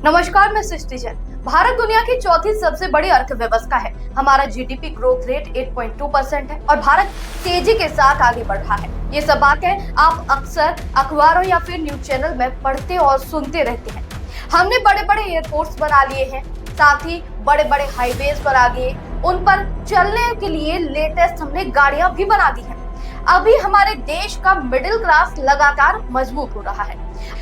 नमस्कार, मैं सृष्टि जैन। भारत दुनिया की चौथी सबसे बड़ी अर्थव्यवस्था है। हमारा जीडीपी ग्रोथ रेट 8.2% है और भारत तेजी के साथ आगे बढ़ रहा है। ये सब बातें आप अक्सर अखबारों या फिर न्यूज चैनल में पढ़ते और सुनते रहते हैं। हमने बड़े बड़े एयरपोर्ट्स बना लिए हैं, साथ ही बड़े बड़े हाईवेज बना दिए, उन पर चलने के लिए लेटेस्ट हमने गाड़ियां भी बना दी हैं। अभी हमारे देश का मिडिल क्लास लगातार मजबूत हो रहा है।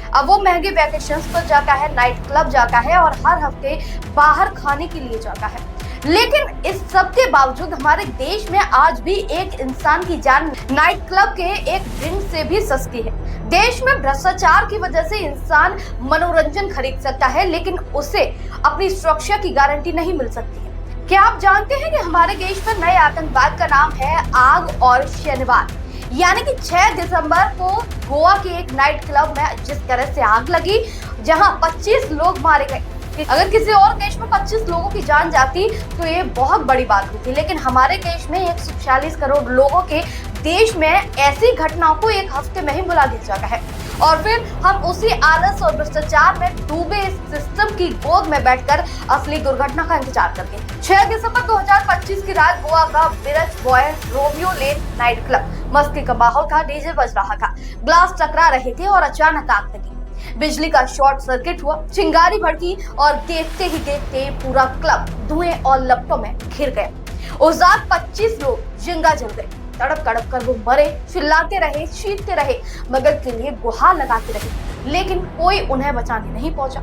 अब वो महंगे वैकेशंस पर जाता है, नाइट क्लब जाता है और हर हफ्ते बाहर खाने के लिए जाता है। लेकिन इस सब के बावजूद हमारे देश में आज भी एक इंसान की जान नाइट क्लब के एक ड्रिंक से भी सस्ती है। देश में भ्रष्टाचार की वजह से इंसान मनोरंजन खरीद सकता है, लेकिन उसे अपनी सुरक्षा की गारंटी नहीं मिल सकती है। क्या आप जानते हैं कि हमारे देश में नए आतंकवाद का नाम है आग और शनिवार। यानी कि 6 दिसंबर को गोवा के एक नाइट क्लब में जिस तरह से आग लगी, जहां 25 लोग मारे गए। अगर किसी और देश में 25 लोगों की जान जाती तो ये बहुत बड़ी बात होती, लेकिन हमारे देश में 140 करोड़ लोगों के देश में ऐसी घटनाओं को एक हफ्ते में ही बुला दिया जाता है और फिर हम उसी आलस और भ्रष्टाचार में डूबे इस सिस्टम की गोद में बैठकर असली दुर्घटना का इंतजार करते हैं। 6 दिसंबर 2025 की रात गोवा का बिरच boy Romeo Lane night club, मस्ती का माहौल था, डीजे बज रहा था, ग्लास टकरा रहे थे और अचानक आग लगी। बिजली का शॉर्ट सर्किट हुआ, चिंगारी भड़की और देखते ही देखते पूरा क्लब धुएं और लपटों में घिर गया। उस रात 25 लोग जिंदा जल गए। तड़प तड़प कर वो मरे, चिल्लाते रहे, चीखते रहे, मदद के लिए गुहार लगाते रहे, लेकिन कोई उन्हें बचाने नहीं पहुंचा।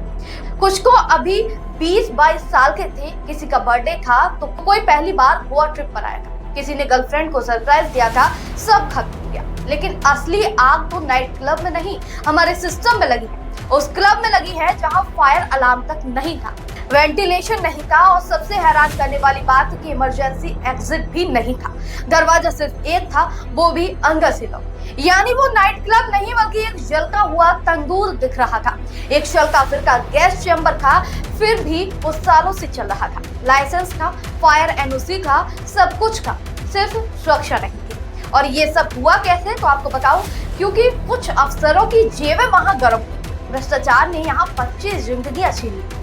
कुछ को अभी 20-22 साल के थे, किसी का बर्थडे था तो कोई पहली बार गोवा ट्रिप पर आया था, किसी ने गर्लफ्रेंड को सरप्राइज दिया था, सब खत्म हो गया। लेकिन असली आग तो नाइट क्लब में नहीं, हमारे सिस्टम में लगी है। उस क्लब में लगी है जहां फायर अलार्म तक नहीं था, वेंटिलेशन नहीं था और सबसे हैरान करने वाली बात कि इमरजेंसी एग्जिट भी नहीं था। दरवाजा सिर्फ एक था, वो भी अंदर से लॉक। यानी वो नाइट क्लब नहीं बल्कि एक जलता हुआ तंदूर दिख रहा था, एक चलता फिरता गैस चैम्बर था। फिर भी वो सालों से चल रहा था, लाइसेंस था, फायर एनओसी था, सब कुछ था, सिर्फ सुरक्षा नहीं थी। और ये सब हुआ कैसे तो आपको बताऊं, क्योंकि कुछ अफसरों की जेबें वहां गर्म हुई। भ्रष्टाचार ने यहाँ 25 जिंदगियां छीन ली।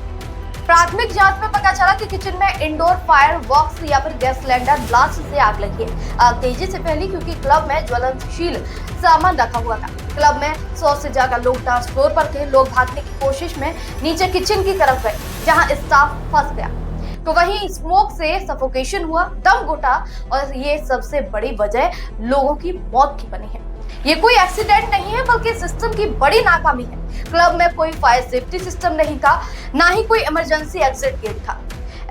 प्राथमिक जांच में पता चला कि किचन में इंडोर फायर बॉक्स या फिर गैस सिलेंडर ब्लास्ट से आग लगी है। आग तेजी से फैली क्योंकि क्लब में ज्वलनशील सामान रखा हुआ था। क्लब में 100 से ज्यादा लोग डांस फ्लोर पर थे। लोग भागने की कोशिश में नीचे किचन की तरफ गए, जहां स्टाफ फंस गया, तो वहीं स्मोक से सफोकेशन हुआ, दम घुटा और ये सबसे बड़ी वजह लोगों की मौत की बनी है। ये कोई एक्सीडेंट नहीं है बल्कि सिस्टम की बड़ी नाकामी है। क्लब में कोई फायर सेफ्टी सिस्टम नहीं था, ना ही कोई इमरजेंसी एग्जिट गेट था।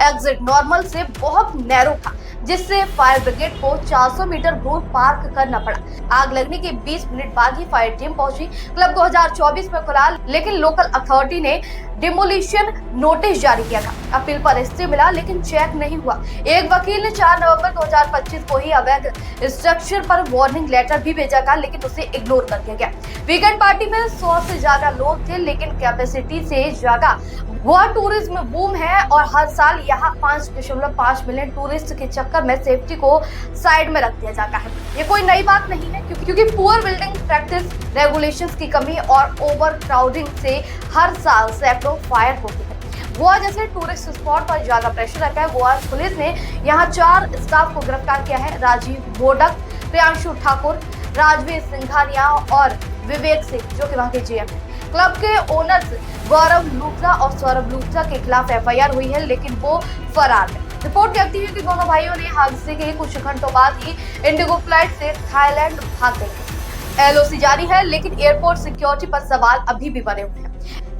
एग्जिट नॉर्मल से बहुत नैरो था, जिससे फायर ब्रिगेड को 400 मीटर दूर पार्क करना पड़ा। आग लगने के 20 मिनट बाद ही फायर टीम पहुंची। क्लब 2024 में खुला, लेकिन लोकल अथॉरिटी ने डिमोलिशन नोटिस जारी किया था। अपील पर स्टे मिला, लेकिन चेक नहीं हुआ। एक वकील ने 4 नवंबर 2025 को ही अवैध स्ट्रक्चर पर वार्निंग लेटर भी भेजा था, लेकिन उसे इग्नोर कर दिया गया। वीकेंड पार्टी में 100 से ज्यादा लोग थे, लेकिन कैपेसिटी से ज्यादा। गोवा टूरिज्म बूम है और हर साल यहाँ 5.5 मिलियन टूरिस्ट के चक्कर में सेफ्टी को साइड में रख दिया जाता है। ये कोई नई बात नहीं है, क्योंकि पुअर बिल्डिंग प्रैक्टिस, रेगुलेशंस की कमी और ओवर क्राउडिंग से हर साल सैकड़ों फायर होते हैं। गोवा जैसे टूरिस्ट स्पॉट पर ज्यादा प्रेशर रहता है। गोवा पुलिस ने यहाँ 4 स्टाफ को गिरफ्तार किया है: राजीव मोडक, प्रियांशु ठाकुर, राजवीर सिंघानिया और विवेक सिंह, जो कि वहाँ के जीएम है। क्लब के ओनर्स गौरव लूथरा और सौरभ लूथरा के खिलाफ एफआईआर हुई है, लेकिन वो फरार है। रिपोर्ट कहती है कि दोनों भाइयों ने हादसे के कुछ घंटों बाद ही इंडिगो फ्लाइट से थाईलैंड भाग गए। एलओसी जारी है, लेकिन एयरपोर्ट सिक्योरिटी पर सवाल अभी भी बने हुए हैं।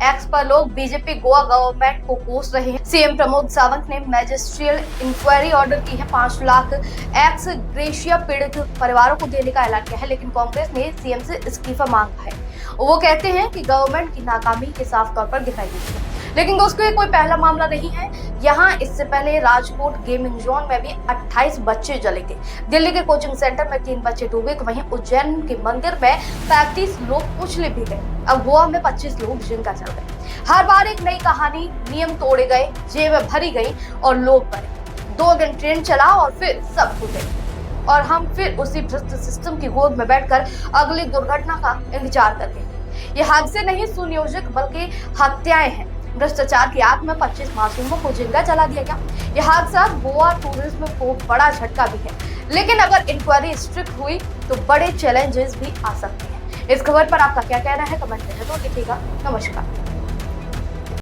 एक्स पर लोग बीजेपी गोवा गवर्नमेंट को कोस रहे हैं। सीएम प्रमोद सावंत ने मैजिस्ट्रियल इंक्वायरी ऑर्डर की है। 5 लाख एक्स ग्रेशिया पीड़ित परिवारों को देने का ऐलान किया है, लेकिन कांग्रेस ने सीएम से इस्तीफा मांगा है। वो कहते हैं कि गवर्नमेंट की नाकामी के साफ तौर पर दिखाई देती है। लेकिन दोस्तों, ये कोई पहला मामला नहीं है। यहाँ इससे पहले राजकोट गेमिंग जोन में भी 28 बच्चे जले थे। दिल्ली के कोचिंग सेंटर में 3 बच्चे डूबे, वहीं उज्जैन के मंदिर में 35 लोग उछले भी गए। अब गोवा में 25 लोग जिंदा जल गए। हर बार एक नई कहानी, नियम तोड़े गए, जेबें भरी गई और लोग मरे। 2 दिन ट्रेन चला और फिर सब भूल गए और हम फिर उसी भ्रष्ट सिस्टम की गोद में बैठकर अगली दुर्घटना का इंतजार करते हैं। ये हादसे नहीं सुनियोजित बल्कि हत्याएं हैं। भ्रष्टाचार की आग में 25 मासूमों को जिंदा जला दिया गया। यह हादसा गोवा टूरिज्म को बड़ा झटका भी है, लेकिन अगर इंक्वायरी स्ट्रिक्ट हुई तो बड़े चैलेंजेस भी आ सकते हैं। इस खबर पर आपका क्या कहना है, कमेंट में जरूर लिखिएगा। नमस्कार।